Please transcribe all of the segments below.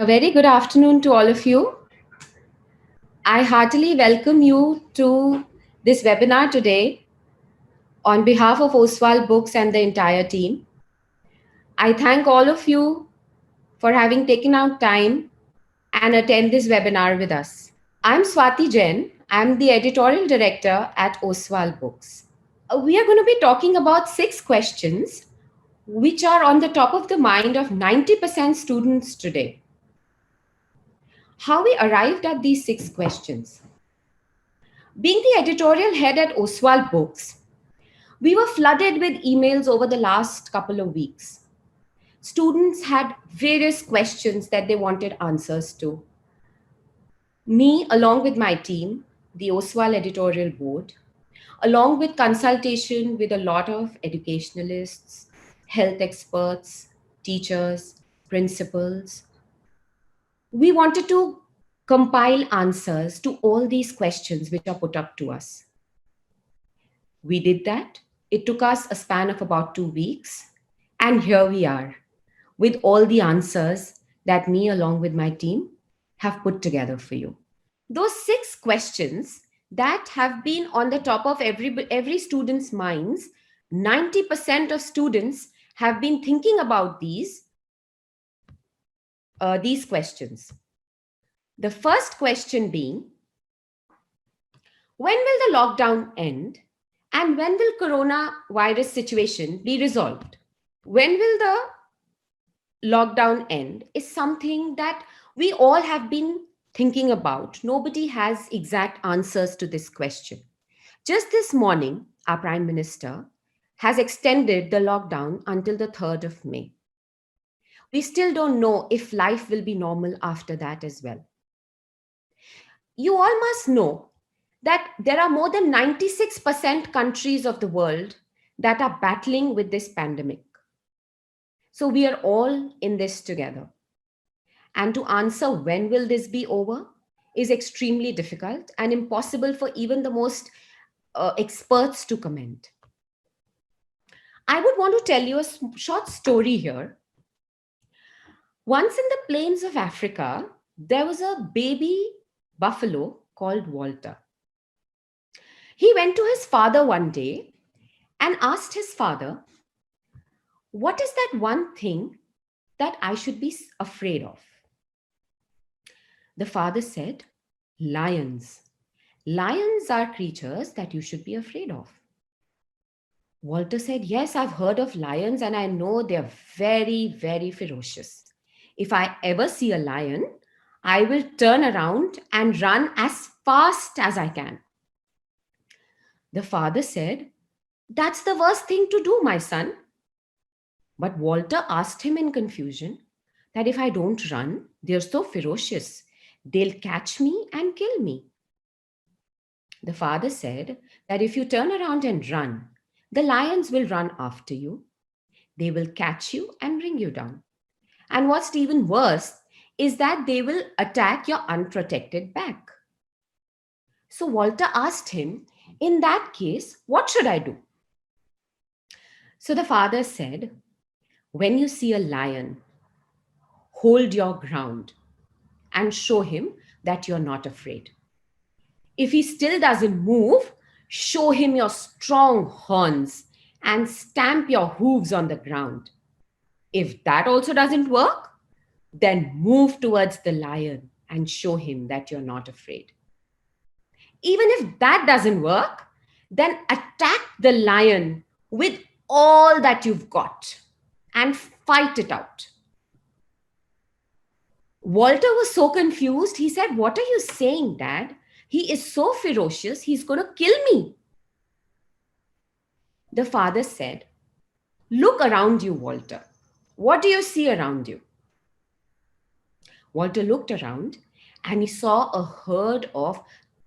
A very good afternoon to all of you. I heartily welcome you to this webinar today on behalf of Oswald Books and the entire team. I thank all of you for having taken out time and attend this webinar with us. I'm Swati Jain. I'm the editorial director at Oswald Books. We are going to be talking about 6 questions which are on the top of the mind of 90% students today. How we arrived at these 6 questions. Being the editorial head at Oswald Books, we were flooded with emails over the last couple of weeks. Students had various questions that they wanted answers to. Me, along with my team, the Oswald editorial board, along with consultation with a lot of educationalists, health experts, teachers, principals, we wanted to compile answers to all these questions which are put up to us. We did that. It took us a span of about 2 weeks. And here we are with all the answers that me, along with my team, have put together for you. Those 6 questions that have been on the top of every student's minds, 90% of students have been thinking about these questions. The first question being, when will the lockdown end? And when will coronavirus situation be resolved? When will the lockdown end is something that we all have been thinking about. Nobody has exact answers to this question. Just this morning, our Prime Minister has extended the lockdown until the 3rd of May. We still don't know if life will be normal after that as well. You all must know that there are more than 96% countries of the world that are battling with this pandemic. So we are all in this together. And to answer when will this be over is extremely difficult and impossible for even the most experts to comment. I would want to tell you a short story here. Once in the plains of Africa, there was a baby buffalo called Walter. He went to his father one day and asked his father, "What is that one thing that I should be afraid of?" The father said, "Lions. Lions are creatures that you should be afraid of." Walter said, "Yes, I've heard of lions and I know they're very, very ferocious. If I ever see a lion, I will turn around and run as fast as I can." The father said, "That's the worst thing to do, my son." But Walter asked him in confusion that if I don't run, they're so ferocious, they'll catch me and kill me. The father said that if you turn around and run, the lions will run after you. They will catch you and bring you down. And what's even worse is that they will attack your unprotected back. So Walter asked him, "In that case, what should I do?" So the father said, "When you see a lion, hold your ground and show him that you're not afraid. If he still doesn't move, show him your strong horns and stamp your hooves on the ground. If that also doesn't work, then move towards the lion and show him that you're not afraid. Even if that doesn't work, then attack the lion with all that you've got and fight it out." Walter was so confused. He said, "What are you saying, Dad? He is so ferocious, he's going to kill me." The father said, "Look around you, Walter. What do you see around you?" Walter looked around and he saw a herd of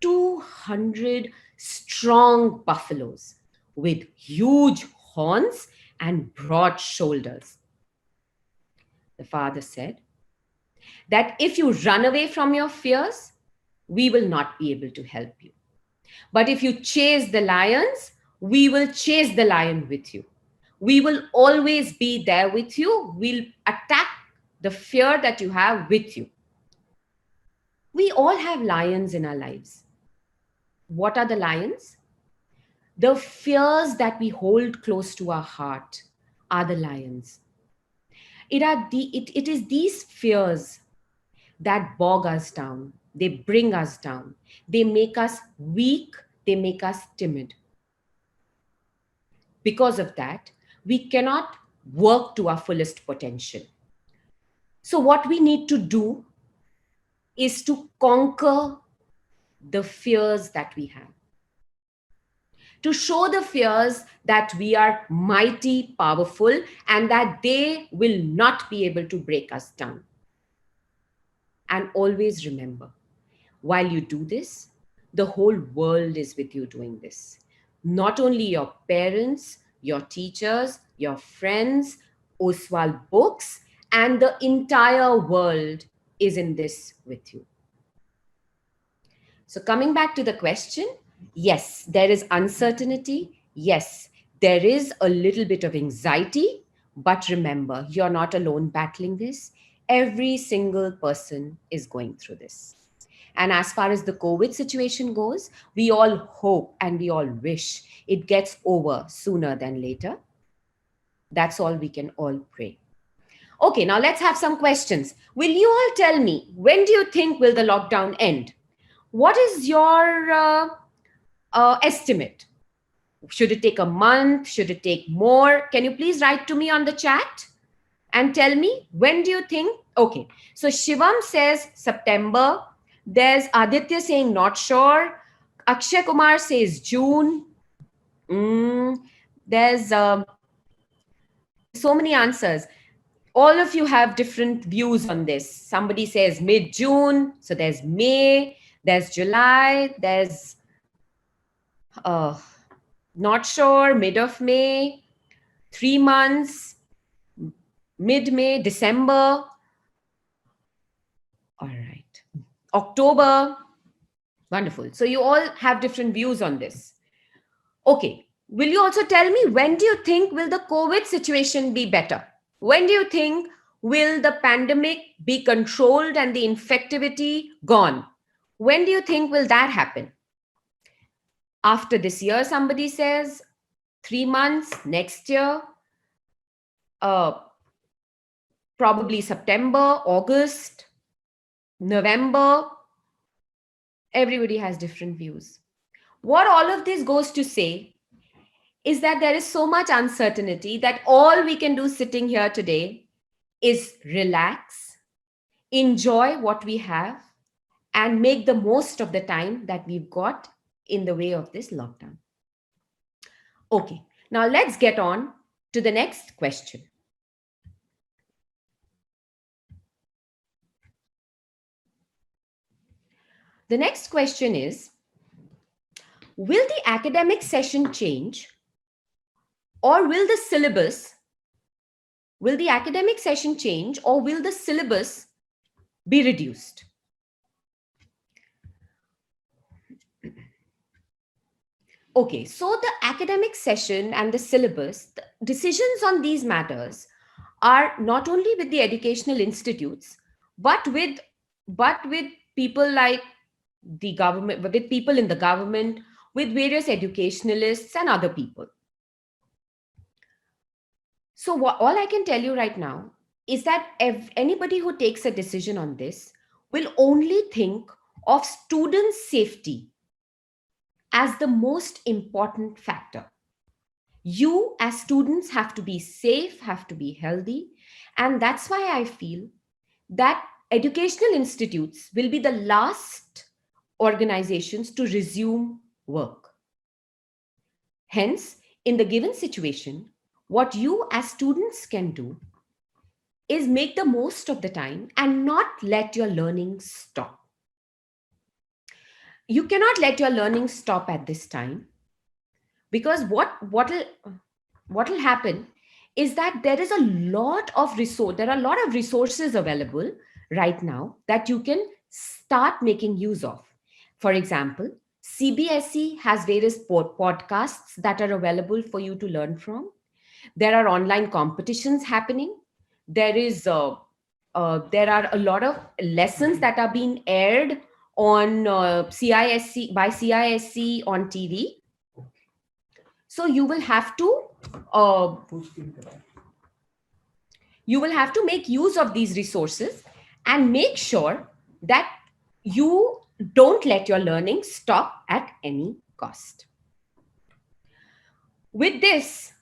200 strong buffaloes with huge horns and broad shoulders. The father said that if you run away from your fears, we will not be able to help you. But if you chase the lions, we will chase the lion with you. We will always be there with you. We'll attack the fear that you have with you. We all have lions in our lives. What are the lions? The fears that we hold close to our heart are the lions. It is these fears that bog us down. They bring us down. They make us weak. They make us timid. Because of that, we cannot work to our fullest potential. So, what we need to do is to conquer the fears that we have, to show the fears that we are mighty, powerful, and that they will not be able to break us down. And always remember, while you do this, the whole world is with you doing this. Not only your parents, your teachers, your friends, Oswald Books, and the entire world is in this with you. So, coming back to the question, yes, there is uncertainty. Yes, there is a little bit of anxiety. But remember, you're not alone battling this. Every single person is going through this. And as far as the COVID situation goes, we all hope and we all wish it gets over sooner than later. That's all we can all pray. Okay, now let's have some questions. Will you all tell me, when do you think will the lockdown end? What is your estimate? Should it take a month? Should it take more? Can you please write to me on the chat and tell me, when do you think? Okay, so Shivam says September. There's Aditya saying not sure. Akshay Kumar says June. There's so many answers. All of you have different views on this. Somebody says mid-June. So there's May, there's July, there's not sure, mid of May, 3 months, mid-May, December. All right. October. Wonderful. So you all have different views on this. Okay. Will you also tell me, when do you think will the COVID situation be better? When do you think will the pandemic be controlled and the infectivity gone? When do you think will that happen? After this year, somebody says 3 months, next year, probably September, August, November. Everybody has different views. What all of this goes to say is that there is so much uncertainty that all we can do sitting here today is relax, enjoy what we have, and make the most of the time that we've got in the way of this lockdown. Okay, now let's get on to the next question. The next question is, will the academic session change, or will the academic session change, or will the syllabus be reduced? Okay, so the academic session and the syllabus, the decisions on these matters are not only with the educational institutes, but with people like the government, with people in the government, with various educationalists and other people. So all I can tell you right now is that anybody who takes a decision on this will only think of student safety as the most important factor. You as students have to be safe, have to be healthy. And that's why I feel that educational institutes will be the last organizations to resume work. Hence, in the given situation, what you as students can do is make the most of the time and not let your learning stop. You cannot let your learning stop at this time, because what will happen is that there are a lot of resources available right now that you can start making use of. For example, CBSE has various podcasts that are available for you to learn from. There are online competitions happening. There is there are a lot of lessons that are being aired on CISC by CISC on TV. So you will have to make use of these resources and make sure that you don't let your learning stop at any cost. With this,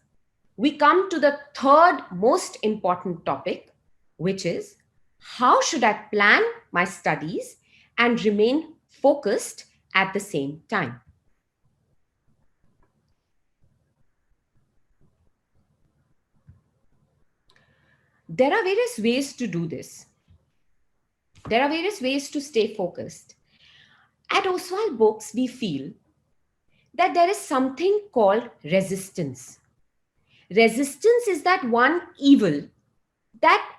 we come to the third most important topic, which is how should I plan my studies and remain focused at the same time? There are various ways to do this. There are various ways to stay focused. At Oswal Books, we feel that there is something called resistance. Resistance is that one evil that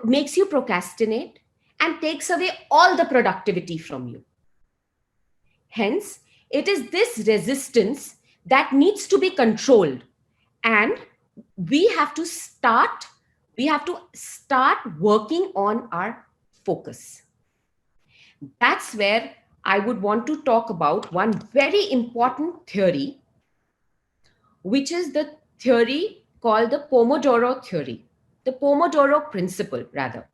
makes you procrastinate and takes away all the productivity from you. Hence, it is this resistance that needs to be controlled, and we have to start working on our focus. That's where I would want to talk about one very important theory, which is the theory called the Pomodoro theory, the Pomodoro principle, rather.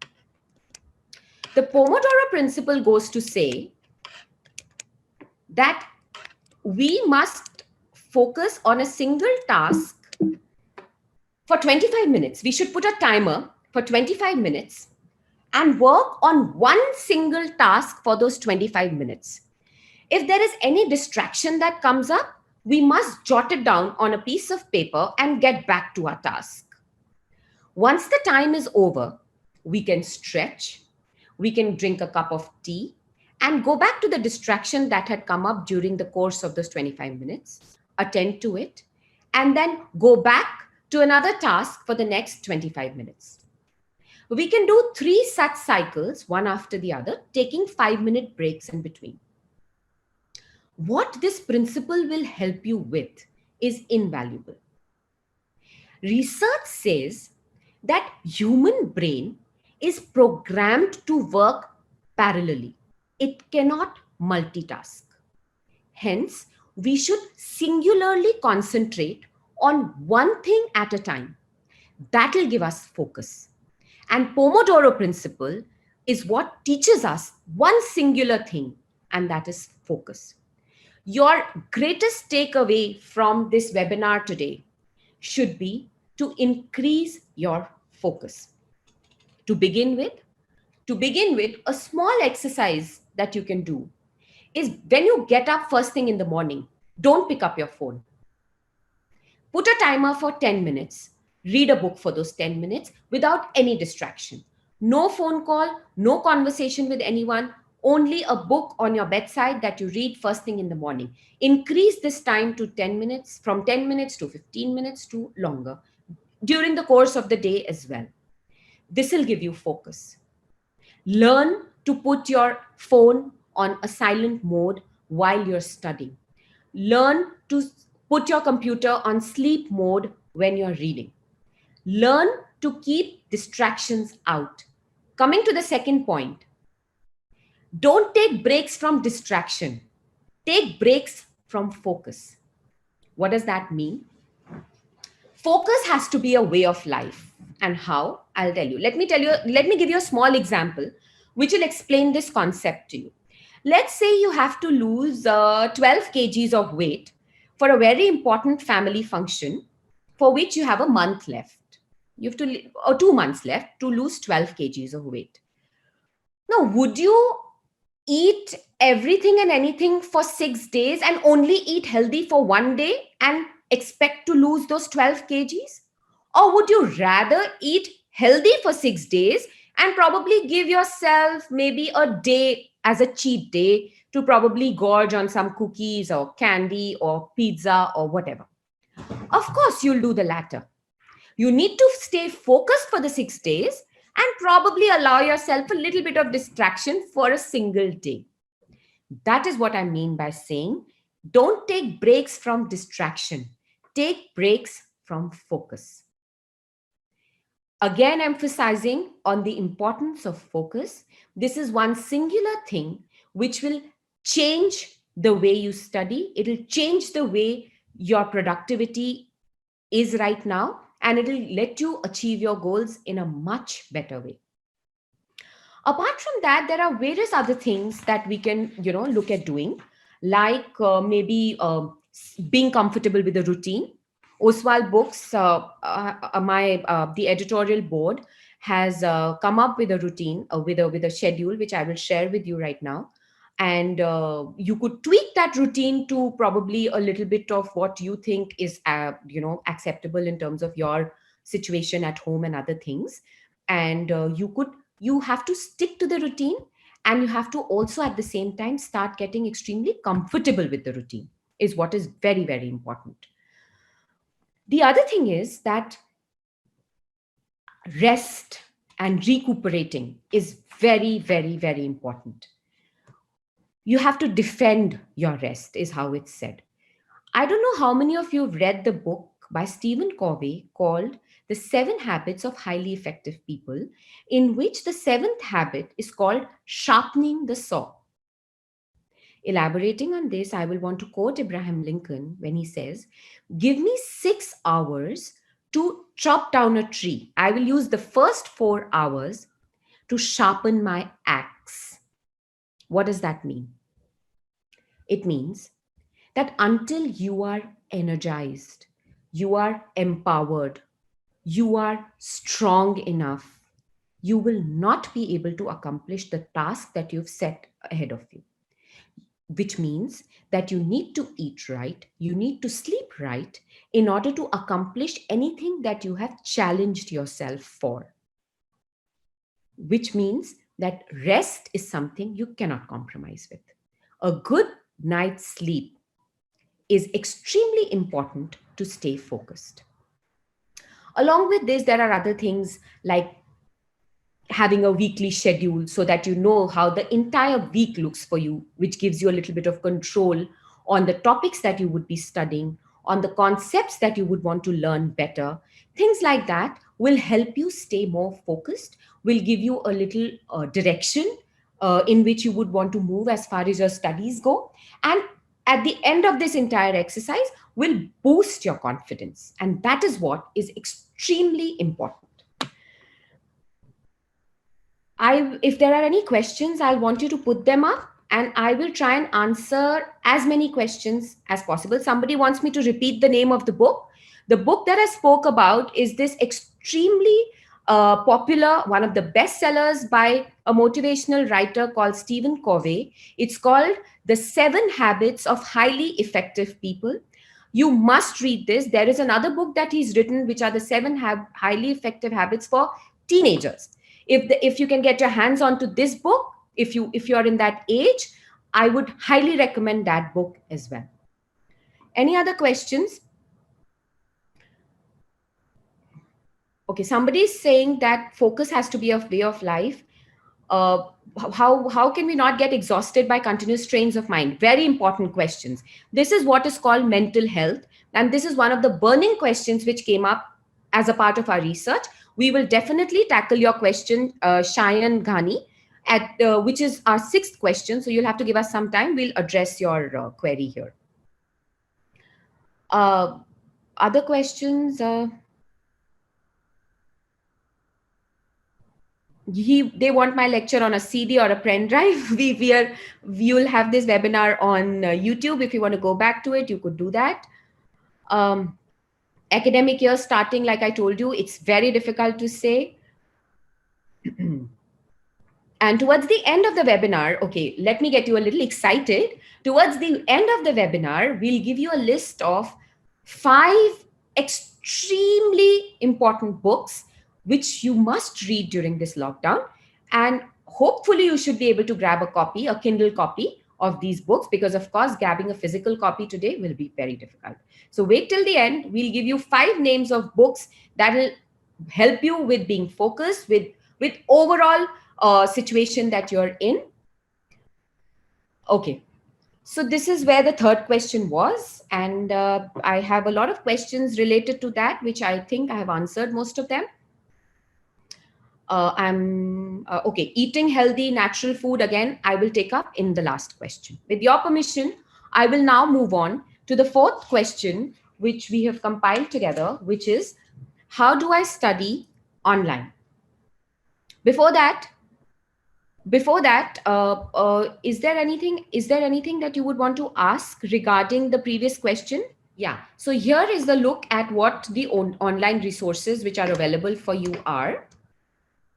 The Pomodoro principle goes to say that we must focus on a single task for 25 minutes. We should put a timer for 25 minutes and work on one single task for those 25 minutes. If there is any distraction that comes up, we must jot it down on a piece of paper and get back to our task. Once the time is over, we can stretch, we can drink a cup of tea, and go back to the distraction that had come up during the course of those 25 minutes, attend to it, and then go back to another task for the next 25 minutes. We can do 3 such cycles, one after the other, taking 5-minute breaks in between. What this principle will help you with is invaluable. Research says that human brain is programmed to work parallelly. It cannot multitask. Hence, we should singularly concentrate on one thing at a time. That will give us focus. And Pomodoro principle is what teaches us one singular thing, and that is focus. Your greatest takeaway from this webinar today should be to increase your focus. To begin with, a small exercise that you can do is when you get up first thing in the morning, don't pick up your phone. Put a timer for 10 minutes. Read a book for those 10 minutes without any distraction. No phone call, no conversation with anyone, only a book on your bedside that you read first thing in the morning. Increase this time to 10 minutes, from 10 minutes to 15 minutes to longer during the course of the day as well. This will give you focus. Learn to put your phone on a silent mode while you're studying. Learn to put your computer on sleep mode when you're reading. Learn to keep distractions out. Coming to the second point, don't take breaks from distraction. Take breaks from focus. What does that mean? Focus has to be a way of life. And how? I'll tell you. Let me give you a small example which will explain this concept to you. Let's say you have to lose 12 kgs of weight for a very important family function for which you have a month left. You have to, or 2 months left to lose 12 kgs of weight. Now, would you eat everything and anything for 6 days and only eat healthy for 1 day and expect to lose those 12 kgs? Or would you rather eat healthy for 6 days and probably give yourself maybe a day as a cheat day to probably gorge on some cookies or candy or pizza or whatever? Of course, you'll do the latter. You need to stay focused for the 6 days and probably allow yourself a little bit of distraction for a single day. That is what I mean by saying, don't take breaks from distraction. Take breaks from focus. Again, emphasizing on the importance of focus. This is one singular thing which will change the way you study. It'll change the way your productivity is right now, and it'll let you achieve your goals in a much better way. Apart from that, there are various other things that we can, look at doing, like maybe being comfortable with the routine. Oswald Books, my the editorial board has come up with a routine, with a schedule, which I will share with you right now. And you could tweak that routine to probably a little bit of what you think is, acceptable in terms of your situation at home and other things. And you have to stick to the routine, and you have to also at the same time start getting extremely comfortable with the routine, is what is very, very important. The other thing is that rest and recuperating is very, very, very important. You have to defend your rest, is how it's said. I don't know how many of you have read the book by Stephen Covey called The 7 Habits of Highly Effective People, in which the seventh habit is called sharpening the saw. Elaborating on this, I will want to quote Abraham Lincoln when he says, "Give me 6 hours to chop down a tree. I will use the first 4 hours to sharpen my axe." What does that mean? It means that until you are energized, you are empowered, you are strong enough, you will not be able to accomplish the task that you've set ahead of you. Which means that you need to eat right, you need to sleep right in order to accomplish anything that you have challenged yourself for. Which means that rest is something you cannot compromise with. A good night's sleep is extremely important to stay focused. Along with this, there are other things like having a weekly schedule so that you know how the entire week looks for you, which gives you a little bit of control on the topics that you would be studying, on the concepts that you would want to learn better. Things like that will help you stay more focused, will give you a little direction in which you would want to move as far as your studies go. And at the end of this entire exercise, will boost your confidence. And that is what is extremely important. If there are any questions, I'll want you to put them up, and I will try and answer as many questions as possible. Somebody wants me to repeat the name of the book. The book that I spoke about is this extremely popular, one of the bestsellers by a motivational writer called Stephen Covey. It's called The 7 Habits of Highly Effective People. You must read this. There is another book that he's written, which are the 7 highly effective habits for teenagers. If you can get your hands onto this book, if you're in that age, I would highly recommend that book as well. Any other questions? Okay, somebody is saying that focus has to be a way of life. How can we not get exhausted by continuous strains of mind? Very important questions. This is what is called mental health, and this is one of the burning questions which came up as a part of our research. We will definitely tackle your question, Shayan Ghani, which is our 6th question. So you'll have to give us some time. We'll address your query here. Other questions? They want my lecture on a CD or a pen drive. We will have this webinar on YouTube. If you want to go back to it, you could do that. Academic year starting, like I told you, it's very difficult to say. And towards the end of the webinar, okay, let me get you a little excited. Towards the end of the webinar, we'll give you a list of 5 extremely important books which you must read during this lockdown. And hopefully you should be able to grab a copy, a Kindle copy of these books, because of course, grabbing a physical copy today will be very difficult. So wait till the end. We'll give you 5 names of books that will help you with being focused, with overall situation that you're in. Okay. So this is where the 3rd question was. And I have a lot of questions related to that, which I think I have answered most of them. Okay, eating healthy, natural food, again, I will take up in the last question. With your permission, I will now move on to the fourth question, which we have compiled together, which is, how do I study online? Before that, is there anything that you would want to ask regarding the previous question? Yeah. So here is the look at what the online resources which are available for you are.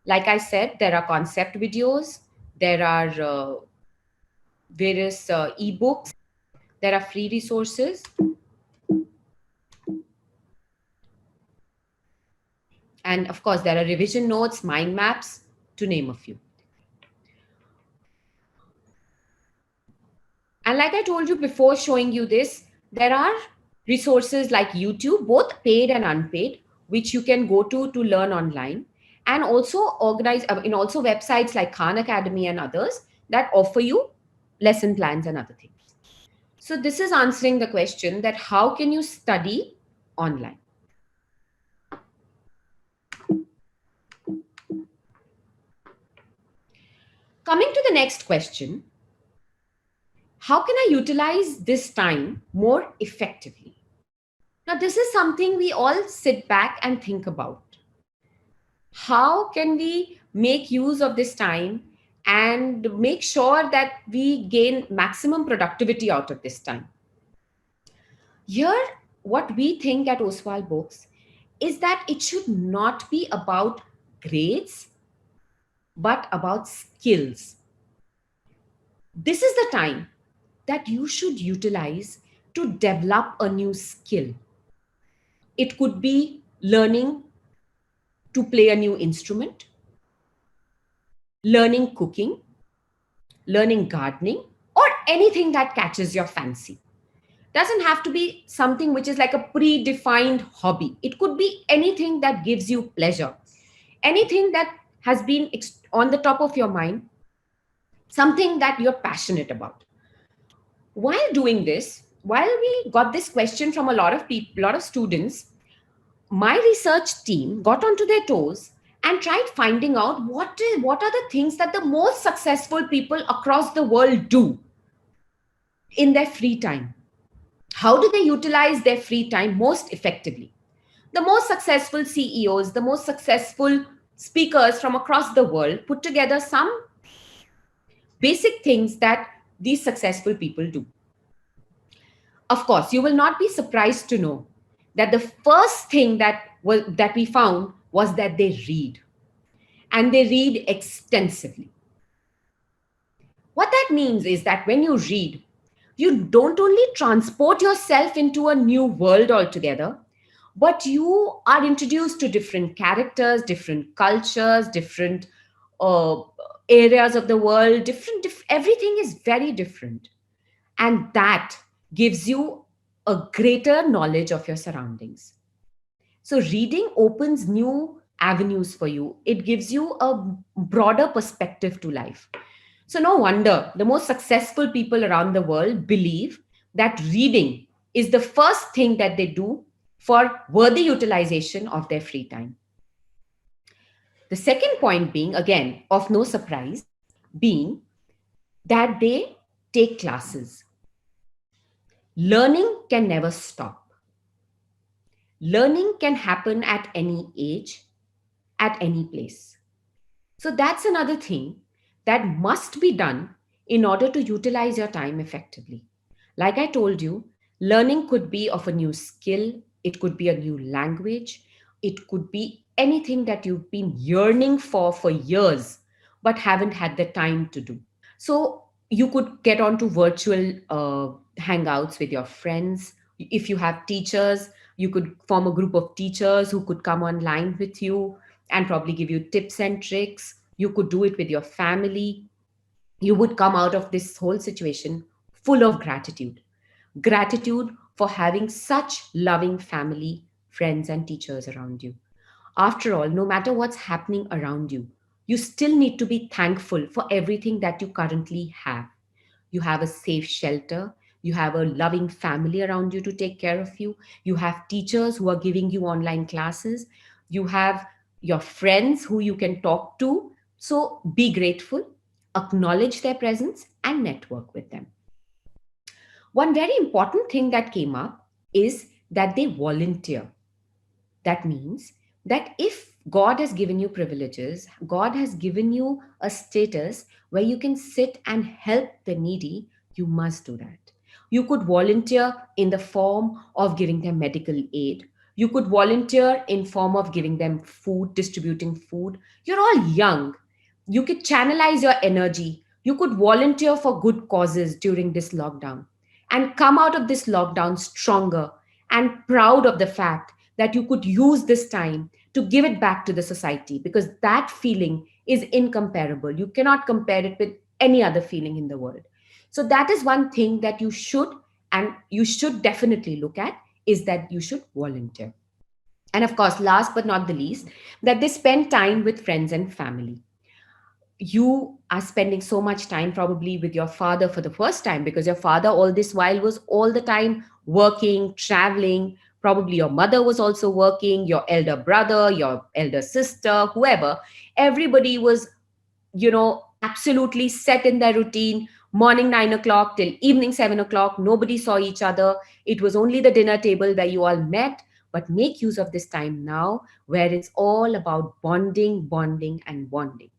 Like I said, there are concept videos, there are various ebooks, there are free resources, and of course, there are revision notes, mind maps, to name a few. And like I told you before showing you this, there are resources like YouTube, both paid and unpaid, which you can go to learn online, and also also websites like Khan Academy and others that offer you lesson plans and other things. So this is answering the question that how can you study online? Coming to the next question, how can I utilize this time more effectively? Now, this is something we all sit back and think about. How can we make use of this time and make sure that we gain maximum productivity out of this time? Here, what we think at Oswald Books is that it should not be about grades, but about skills. This is the time that you should utilize to develop a new skill. It could be learning to play a new instrument, learning cooking, learning gardening, or anything that catches your fancy. Doesn't have to be something which is like a predefined hobby. It could be anything that gives you pleasure, anything that has been on the top of your mind, something that you're passionate about. While doing this, while we got this question from a lot of people, lot of students, my research team got onto their toes and tried finding out what are the things that the most successful people across the world do in their free time. How do they utilize their free time most effectively? The most successful CEOs, the most successful speakers from across the world put together some basic things that these successful people do. Of course, you will not be surprised to know that the first thing that we found was that they read, and they read extensively. What that means is that when you read, you don't only transport yourself into a new world altogether, but you are introduced to different characters, different cultures, different areas of the world, everything is very different. And that gives you a greater knowledge of your surroundings. So reading opens new avenues for you. It gives you a broader perspective to life. So no wonder the most successful people around the world believe that reading is the first thing that they do for worthy utilization of their free time. The second point being, again, of no surprise, being that they take classes. Learning can never stop. Learning can happen at any age, at any place. So that's another thing that must be done in order to utilize your time effectively. Like I told you, learning could be of a new skill, it could be a new language, it could be anything that you've been yearning for years, but haven't had the time to do. So you could get onto virtual hangouts with your friends. If you have teachers, you could form a group of teachers who could come online with you and probably give you tips and tricks. You could do it with your family. You would come out of this whole situation full of gratitude. Gratitude for having such loving family, friends, and teachers around you. After all, no matter what's happening around you, you still need to be thankful for everything that you currently have. You have a safe shelter. You have a loving family around you to take care of you. You have teachers who are giving you online classes. You have your friends who you can talk to. So be grateful, acknowledge their presence, and network with them. One very important thing that came up is that they volunteer. That means that if God has given you privileges, God has given you a status where you can sit and help the needy, you must do that. You could volunteer in the form of giving them medical aid. You could volunteer in form of giving them food, distributing food. You're all young. You could channelize your energy. You could volunteer for good causes during this lockdown and come out of this lockdown stronger and proud of the fact that you could use this time to give it back to the society, because that feeling is incomparable. You cannot compare it with any other feeling in the world. So that is one thing that you should, and you should definitely look at, is that you should volunteer. And of course, last but not the least, that they spend time with friends and family. You are spending so much time probably with your father for the first time, because your father all this while was all the time working, traveling. Probably your mother was also working, your elder brother, your elder sister, whoever. Everybody was, absolutely set in their routine. Morning 9 o'clock till evening 7 o'clock, nobody saw each other. It was only the dinner table where you all met. But make use of this time now, where it's all about bonding, and bonding.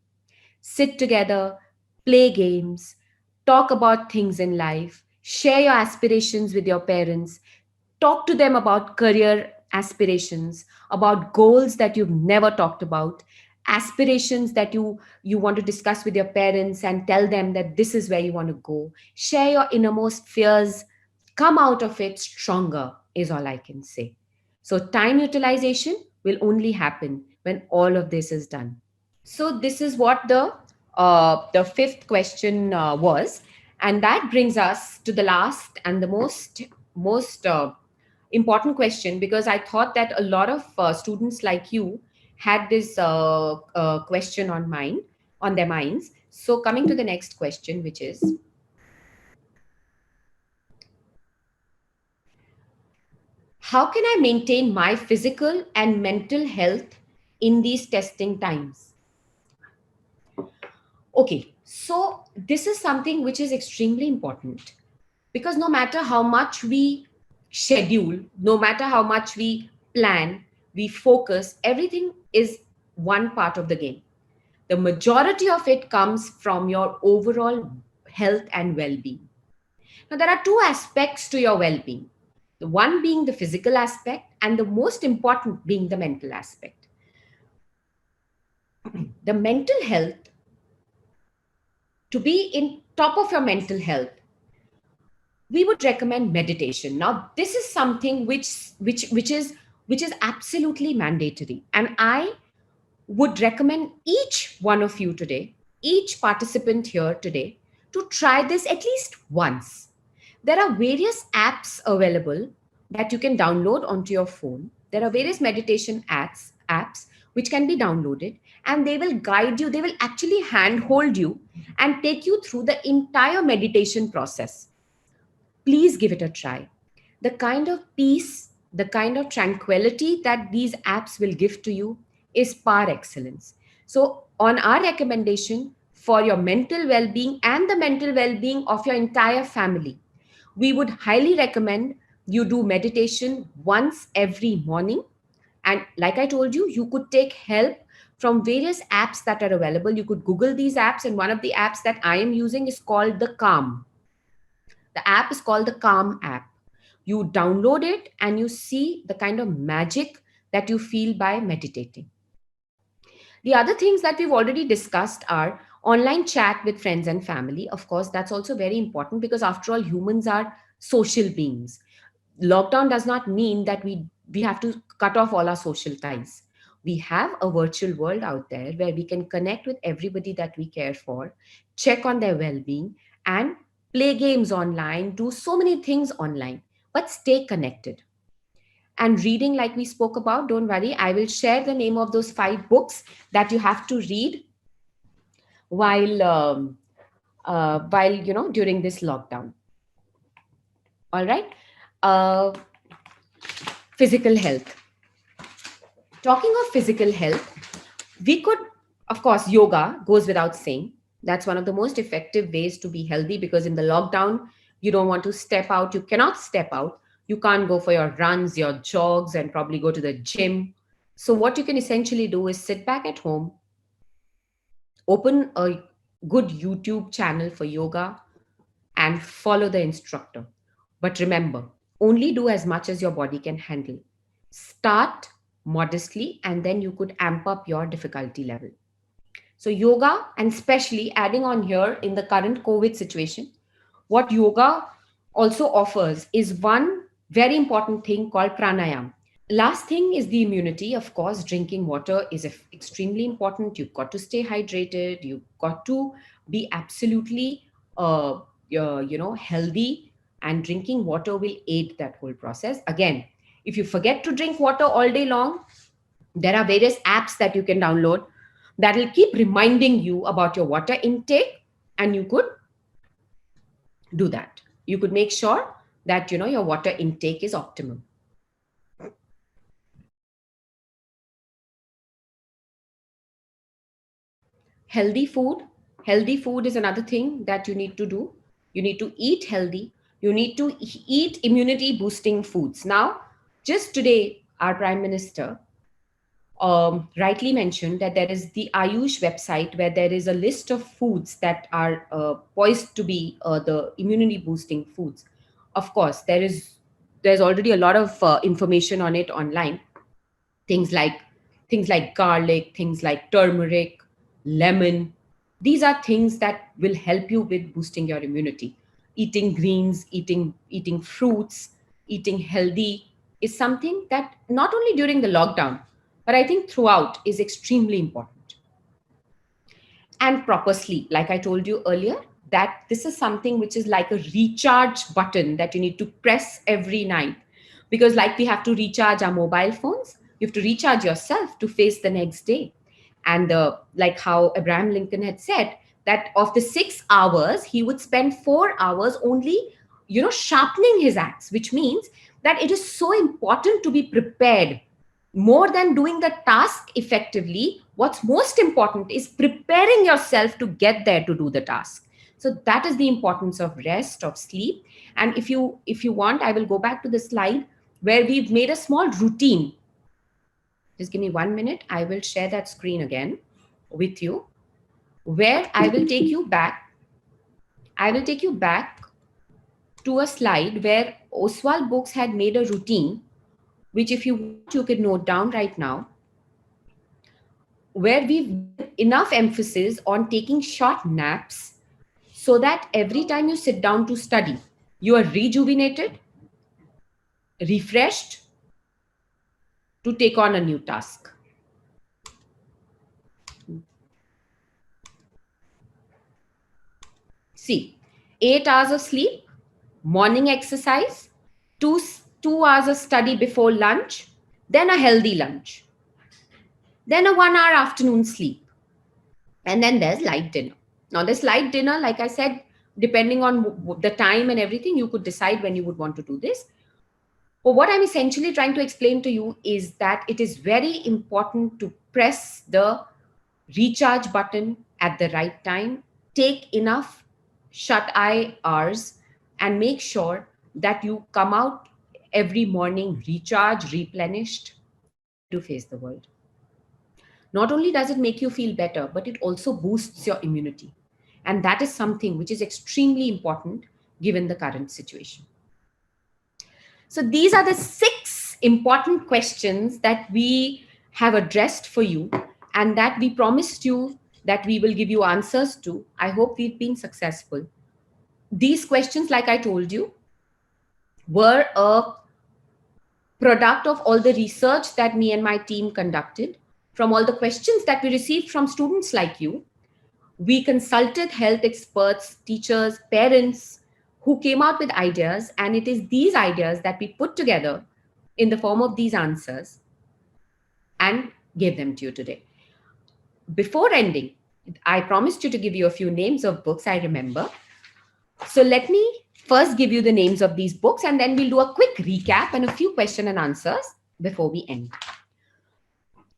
Sit together, play games, talk about things in life, share your aspirations with your parents, talk to them about career aspirations, about goals that you've never talked about, aspirations that you want to discuss with your parents and tell them that this is where you want to go. Share your innermost fears, come out of it stronger, is all I can say. So time utilization will only happen when all of this is done. So this is what the fifth question was, and that brings us to the last and the most important question, because I thought that a lot of students like you had this question on their minds. So coming to the next question, which is, how can I maintain my physical and mental health in these testing times? Okay, so this is something which is extremely important, because no matter how much we schedule, no matter how much we plan, we focus, everything is one part of the game. The majority of it comes from your overall health and well being. Now, there are two aspects to your well being, the one being the physical aspect, and the most important being the mental aspect. The mental health, to be in top of your mental health, we would recommend meditation. Now this is something which is absolutely mandatory, and I would recommend each one of you today, each participant here today, to try this at least once. There are various apps available that you can download onto your phone. There are various meditation apps which can be downloaded, and they will guide you, they will actually handhold you and take you through the entire meditation process. Please give it a try. The kind of peace, the kind of tranquility that these apps will give to you is par excellence. So, on our recommendation for your mental well being and the mental well being of your entire family, we would highly recommend you do meditation once every morning. And like I told you, you could take help from various apps that are available. You could Google these apps, and one of the apps that I am using is called the Calm. The app is called the Calm app. You download it and you see the kind of magic that you feel by meditating. The other things that we've already discussed are online chat with friends and family. Of course, that's also very important, because after all, humans are social beings. Lockdown does not mean that we have to cut off all our social ties. We have a virtual world out there where we can connect with everybody that we care for, check on their well-being, and play games online, do so many things online, but stay connected. And reading, like we spoke about, don't worry, I will share the name of those 5 books that you have to read while during this lockdown. All right. Physical health. Talking of physical health, We could, of course, yoga goes without saying. That's one of the most effective ways to be healthy, because in the lockdown, you don't want to step out. You cannot step out. You can't go for your runs, your jogs, and probably go to the gym. So, what you can essentially do is sit back at home, open a good YouTube channel for yoga, and follow the instructor. But remember, only do as much as your body can handle. Start modestly, and then you could amp up your difficulty level. So, yoga, and especially adding on here in the current COVID situation, what yoga also offers is one very important thing called pranayam. Last thing is the immunity. Of course, drinking water is extremely important. You've got to stay hydrated. You've got to be absolutely, healthy. And drinking water will aid that whole process. Again, if you forget to drink water all day long, there are various apps that you can download that will keep reminding you about your water intake, and you could do that. You could make sure that your water intake is optimal. Healthy food. Healthy food is another thing that you need to do. You need to eat healthy. You need to eat immunity boosting foods. Now, just today, our Prime Minister rightly mentioned that there is the Ayush website where there is a list of foods that are poised to be the immunity boosting foods. Of course, there's already a lot of information on it online. Things like garlic, things like turmeric, lemon. These are things that will help you with boosting your immunity. Eating greens, eating fruits, eating healthy is something that not only during the lockdown, but I think throughout is extremely important. And proper sleep, like I told you earlier, that this is something which is like a recharge button that you need to press every night. Because, like we have to recharge our mobile phones, you have to recharge yourself to face the next day. And like how Abraham Lincoln had said, that of the 6 hours, he would spend 4 hours only, sharpening his axe, which means that it is so important to be prepared. More than doing the task effectively, what's most important is preparing yourself to get there to do the task. So that is the importance of rest, of sleep. And if you want, I will go back to the slide where we've made a small routine. Just give me 1 minute. I will share that screen again with you, where I will take you back. I will take you back to a slide where Oswald Books had made a routine, which if you want, you could note down right now, where we've enough emphasis on taking short naps so that every time you sit down to study, you are rejuvenated, refreshed to take on a new task. See, 8 hours of sleep, morning exercise, two hours of study before lunch, then a healthy lunch, then a 1 hour afternoon sleep, and then there's light dinner. Now, this light dinner, like I said, depending on the time and everything, you could decide when you would want to do this. But what I'm essentially trying to explain to you is that it is very important to press the recharge button at the right time, take enough shut eye hours, and make sure that you come out every morning recharged, replenished to face the world. Not only does it make you feel better, but it also boosts your immunity. And that is something which is extremely important given the current situation. So these are the 6 important questions that we have addressed for you and that we promised you that we will give you answers to. I hope we've been successful. These questions, like I told you, were a product of all the research that me and my team conducted, from all the questions that we received from students like you. We consulted health experts, teachers, parents who came out with ideas, and it is these ideas that we put together in the form of these answers and gave them to you today. Before ending, I promised you to give you a few names of books I remember. So let me first give you the names of these books, and then we'll do a quick recap and a few question and answers before we end.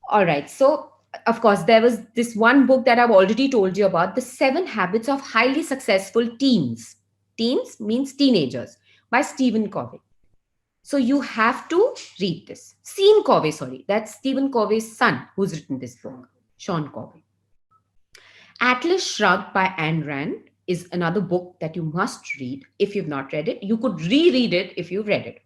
All right. So of course, there was this one book that I've already told you about, The 7 Habits of Highly Successful Teens. Teens means teenagers, by Stephen Covey. So you have to read this. Sean Covey, sorry, that's Stephen Covey's son who's written this book, Sean Covey. Atlas Shrugged by Ayn Rand is another book that you must read if you've not read it. You could reread it if you've read it.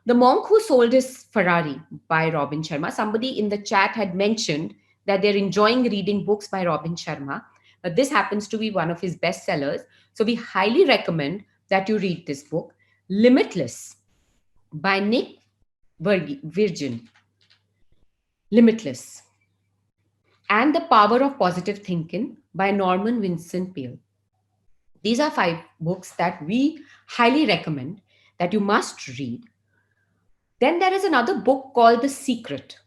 The Monk Who Sold His Ferrari by Robin Sharma. Somebody in the chat had mentioned that they're enjoying reading books by Robin Sharma. This happens to be one of his bestsellers. So we highly recommend that you read this book. Limitless by Nick Virgin. Limitless. And The Power of Positive Thinking by Norman Vincent Peale. These are 5 books that we highly recommend that you must read. Then there is another book called The Secret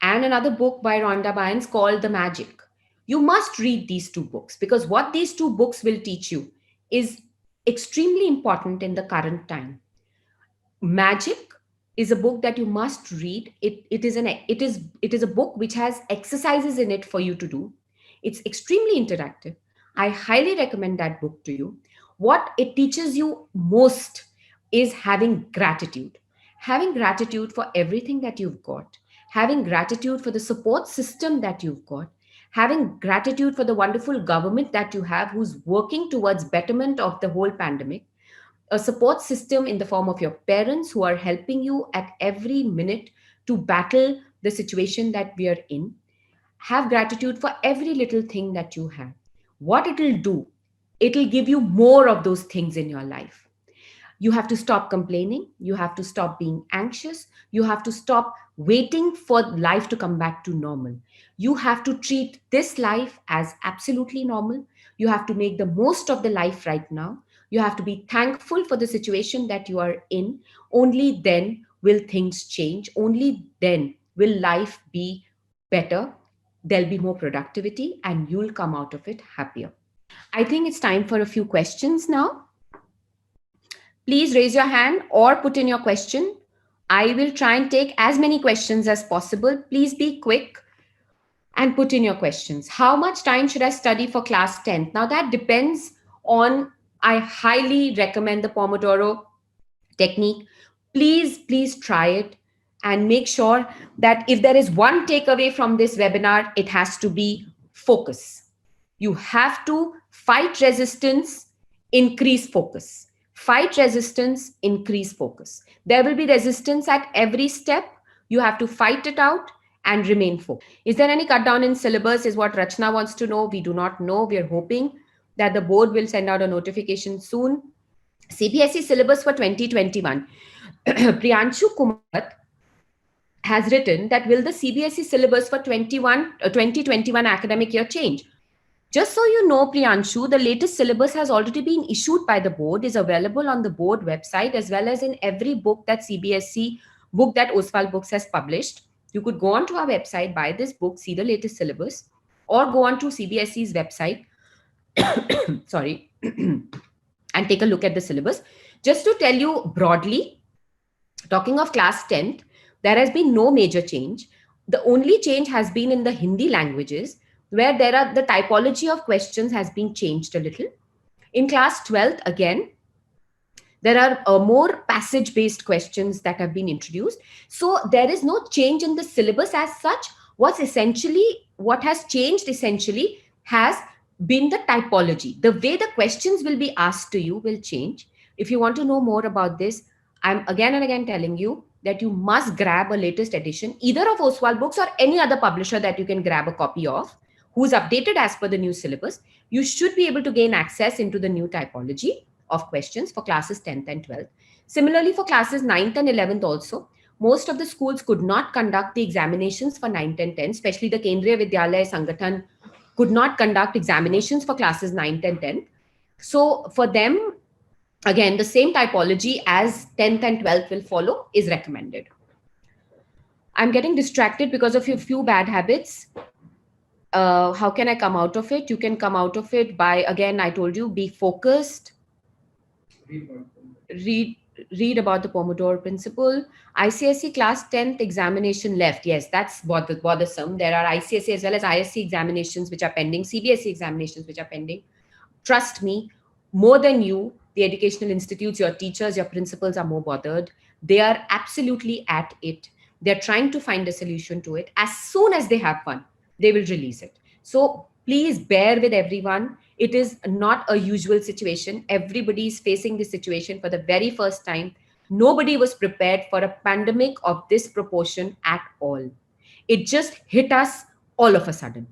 and another book by Rhonda Byrne called The Magic. You must read these 2 books because what these 2 books will teach you is extremely important in the current time. Magic is a book that you must read. It is a book which has exercises in it for you to do. It's extremely interactive. I highly recommend that book to you. What it teaches you most is having gratitude. Having gratitude for everything that you've got. Having gratitude for the support system that you've got. Having gratitude for the wonderful government that you have who's working towards betterment of the whole pandemic. A support system in the form of your parents who are helping you at every minute to battle the situation that we are in. Have gratitude for every little thing that you have. What it'll do, it'll give you more of those things in your life. You have to stop complaining. You have to stop being anxious. You have to stop waiting for life to come back to normal. You have to treat this life as absolutely normal. You have to make the most of the life right now. You have to be thankful for the situation that you are in. Only then will things change. Only then will life be better. There'll be more productivity and you'll come out of it happier. I think it's time for a few questions now. Please raise your hand or put in your question. I will try and take as many questions as possible. Please be quick and put in your questions. How much time should I study for class 10th? Now that depends on, I highly recommend the Pomodoro technique. Please try it and make sure that if there is one takeaway from this webinar, it has to be focus. You have to fight resistance, increase focus. Fight resistance, increase focus. There will be resistance at every step. You have to fight it out and remain focused. Is there any cut down in syllabus is what Rachna wants to know. We do not know. We are hoping that the board will send out a notification soon. CBSE syllabus for 2021. Priyanshu Kumar has written that will the CBSE syllabus for 2021 academic year change? Just so you know, Priyanshu, the latest syllabus has already been issued by the board, is available on the board website as well as in every book that CBSE book that Oswal Books has published. You could go onto our website, buy this book, see the latest syllabus, or go on to CBSE's website, sorry, and take a look at the syllabus. Just to tell you broadly, talking of class 10th, there has been no major change. The only change has been in the Hindi languages, where the typology of questions has been changed a little. In class 12th, again, there are more passage-based questions that have been introduced. So there is no change in the syllabus as such. What has changed essentially has been the typology. The way the questions will be asked to you will change. If you want to know more about this, I'm again and again telling you that you must grab a latest edition, either of Oswal Books or any other publisher that you can grab a copy of, who's updated as per the new syllabus. You should be able to gain access into the new typology of questions for classes 10th and 12th. Similarly, for classes 9th and 11th also, most of the schools could not conduct the examinations for 9th and 10th, especially the Kendriya Vidyalaya Sangathan could not conduct examinations for classes 9th and 10th. So for them, again, the same typology as 10th and 12th will follow is recommended. I'm getting distracted because of a few bad habits. How can I come out of it? You can come out of it by, again, I told you, be focused. read about the Pomodoro principle. ICSE class 10th examination left. Yes, that's bothersome. There are ICSE as well as ISC examinations which are pending, CBSE examinations which are pending. Trust me, more than you, the educational institutes, your teachers, your principals are more bothered. They are absolutely at it. They're trying to find a solution to it. As soon as they have one, they will release it. So please bear with everyone. It is not a usual situation. Everybody is facing this situation for the very first time. Nobody was prepared for a pandemic of this proportion at all. It just hit us all of a sudden.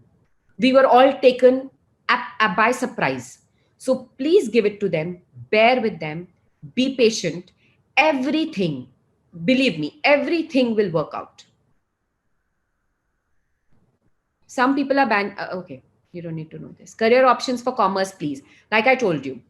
We were all taken by surprise. So please give it to them, bear with them, be patient. Everything, believe me, everything will work out. Some people are banned. Okay, you don't need to know this. Career options for commerce, please. Like I told you,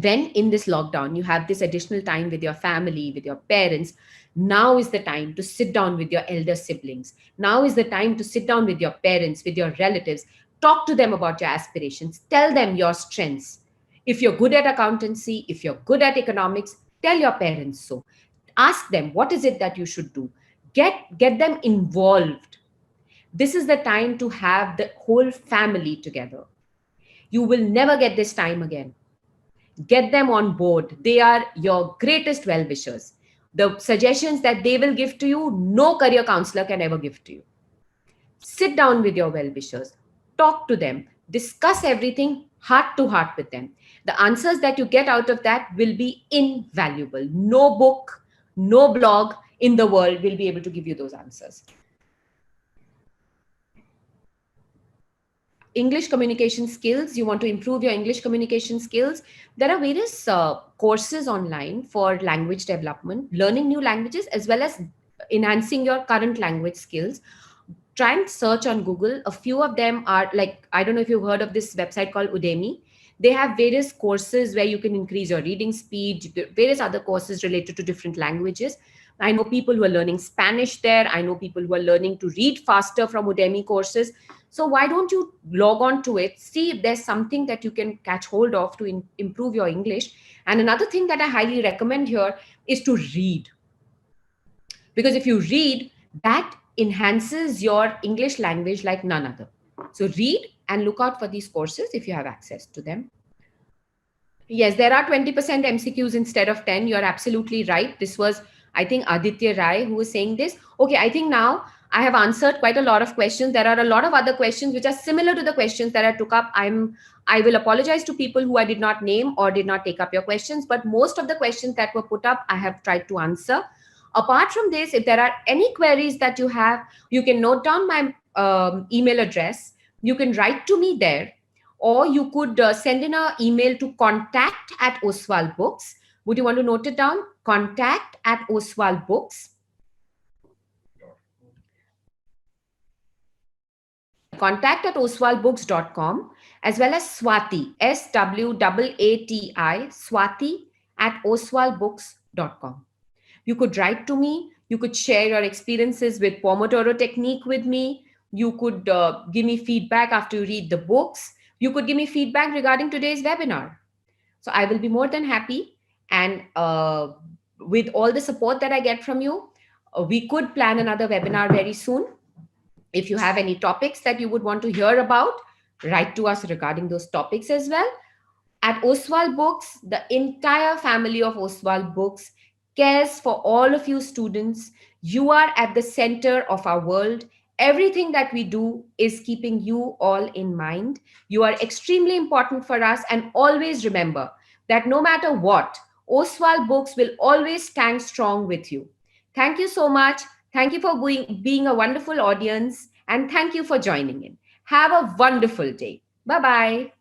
when in this lockdown, you have this additional time with your family, with your parents. Now is the time to sit down with your elder siblings. Now is the time to sit down with your parents, with your relatives. Talk to them about your aspirations. Tell them your strengths. If you're good at accountancy, if you're good at economics, tell your parents so. Ask them, what is it that you should do? Get them involved. This is the time to have the whole family together. You will never get this time again. Get them on board. They are your greatest well-wishers. The suggestions that they will give to you, no career counselor can ever give to you. Sit down with your well-wishers. Talk to them. Discuss everything heart to heart with them. The answers that you get out of that will be invaluable. No book, no blog in the world will be able to give you those answers. English communication skills, you want to improve your English communication skills. There are various courses online for language development, learning new languages, as well as enhancing your current language skills. Try and search on Google. A few of them are like, I don't know if you've heard of this website called Udemy. They have various courses where you can increase your reading speed, various other courses related to different languages. I know people who are learning Spanish there. I know people who are learning to read faster from Udemy courses. So why don't you log on to it, see if there's something that you can catch hold of to improve your English. And another thing that I highly recommend here is to read. Because if you read, that enhances your English language like none other. So read and look out for these courses if you have access to them. Yes, there are 20% MCQs instead of 10. You're absolutely right. This was, I think, Aditya Rai who was saying this. Okay, I think now I have answered quite a lot of questions. There are a lot of other questions which are similar to the questions that I took up. I will apologize to people who I did not name or did not take up your questions, but most of the questions that were put up, I have tried to answer. Apart from this, if there are any queries that you have, you can note down my email address. You can write to me there, or you could send in an email to contact@Oswal Books. Would you want to note it down? Contact@Oswal Books. Contact@oswalbooks.com, as well as Swati, SWAATI, Swati@oswalbooks.com. You could write to me. You could share your experiences with Pomodoro technique with me. You could give me feedback after you read the books. You could give me feedback regarding today's webinar. So I will be more than happy. And with all the support that I get from you, we could plan another webinar very soon. If you have any topics that you would want to hear about, write to us regarding those topics as well. At Oswal Books, the entire family of Oswal Books cares for all of you students. You are at the center of our world. Everything that we do is keeping you all in mind. You are extremely important for us, and always remember that no matter what, Oswal Books will always stand strong with you. Thank you so much. Thank you for being a wonderful audience, and thank you for joining in. Have a wonderful day. Bye-bye.